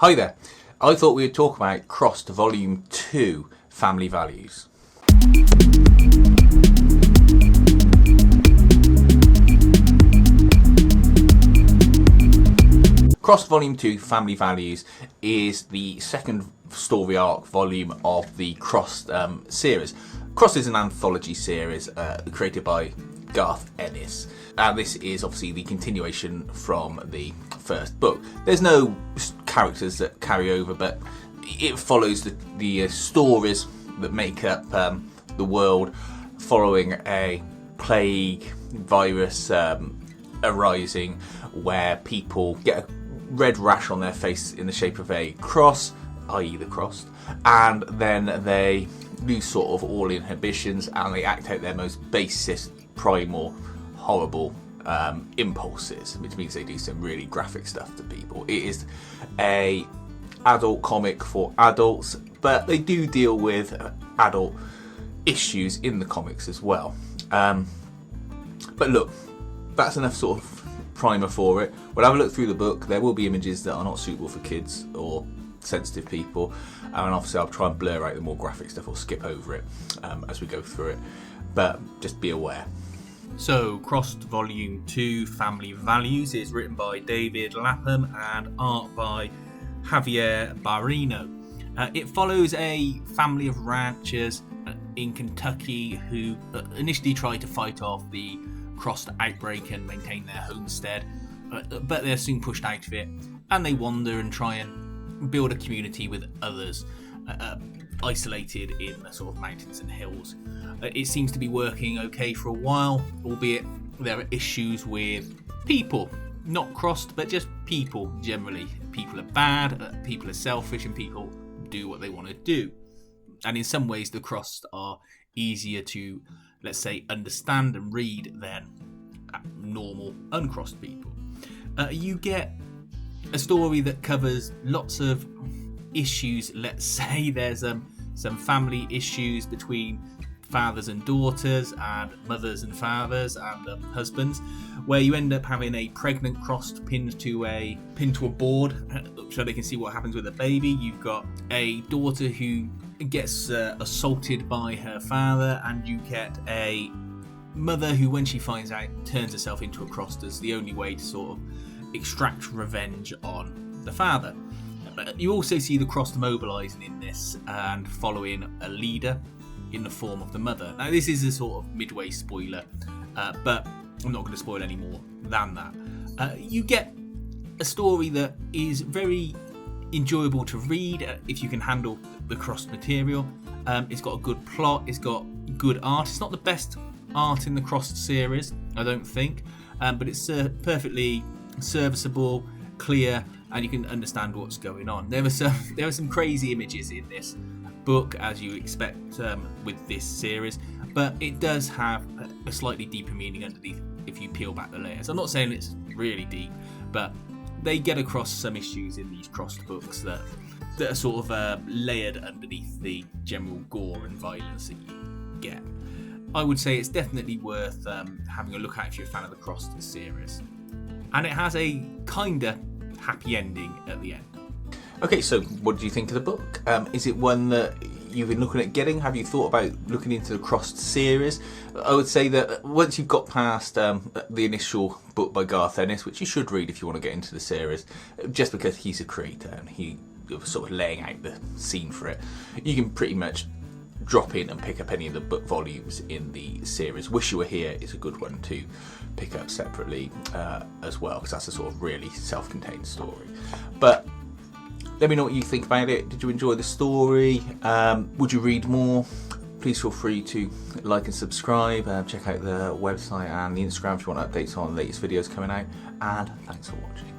Hi there. I thought we would talk about Crossed Volume 2, Family Values. Crossed Volume 2, Family Values is the second story arc volume of the Crossed series. Crossed is an anthology series created by Garth Ennis. And this is obviously the continuation from the first book. There's no characters that carry over, but it follows the stories that make up the world following a plague virus arising, where people get a red rash on their face in the shape of a cross, i.e. the Crossed, and then they lose sort of all inhibitions and they act out their most basest, primal, horrible impulses, which means they do some really graphic stuff to people. It is a adult comic for adults, but they do deal with adult issues in the comics as well. But look, that's enough sort of primer for it. We'll have a look through the book. There will be images that are not suitable for kids or sensitive people, and obviously I'll try and blur out the more graphic stuff or skip over it as we go through it, but just be aware. So, Crossed Volume 2, Family Values is written by David Lapham and art by Javier Barrino. It follows a family of ranchers in Kentucky who initially try to fight off the Crossed outbreak and maintain their homestead, but they're soon pushed out of it, and they wander and try and build a community with others isolated in the sort of mountains and hills. It seems to be working okay for a while, albeit there are issues with people. Not Crossed, but just people generally. People are bad, people are selfish, and people do what they want to do. And in some ways, the Crossed are easier to, let's say, understand and read than normal uncrossed people. You get a story that covers lots of issues. Let's say there's some family issues between fathers and daughters, and mothers and fathers, and husbands, where you end up having a pregnant Crossed pinned to a board so they can see what happens with the baby. You've got a daughter who gets assaulted by her father, and you get a mother who, when she finds out, turns herself into a Crossed as the only way to sort of extract revenge on the father. You also see the Crossed mobilising in this and following a leader in the form of the mother. Now, this is a sort of midway spoiler, but I'm not going to spoil any more than that. You get a story that is very enjoyable to read if you can handle the Crossed material. It's got a good plot, it's got good art. It's not the best art in the Crossed series, I don't think, but it's perfectly serviceable, clear, and you can understand what's going on. There are some crazy images in this book, as you expect with this series, but it does have a slightly deeper meaning underneath if you peel back the layers. I'm not saying it's really deep, but they get across some issues in these Crossed books that are sort of layered underneath the general gore and violence that you get. I would say it's definitely worth having a look at if you're a fan of the Crossed series. And it has a kinda happy ending at the end. Okay, so what do you think of the book? Is it one that you've been looking at getting? Have you thought about looking into the Crossed series? I would say that once you've got past the initial book by Garth Ennis, which you should read if you want to get into the series, just because he's a creator and he was sort of laying out the scene for it, you can pretty much drop in and pick up any of the book volumes in the series. Wish You Were Here is a good one to pick up separately as well, because that's a sort of really self-contained story. But let me know what you think about it. Did you enjoy the story? Would you read more? Please feel free to like and subscribe. Check out the website and the Instagram if you want updates on the latest videos coming out. And thanks for watching.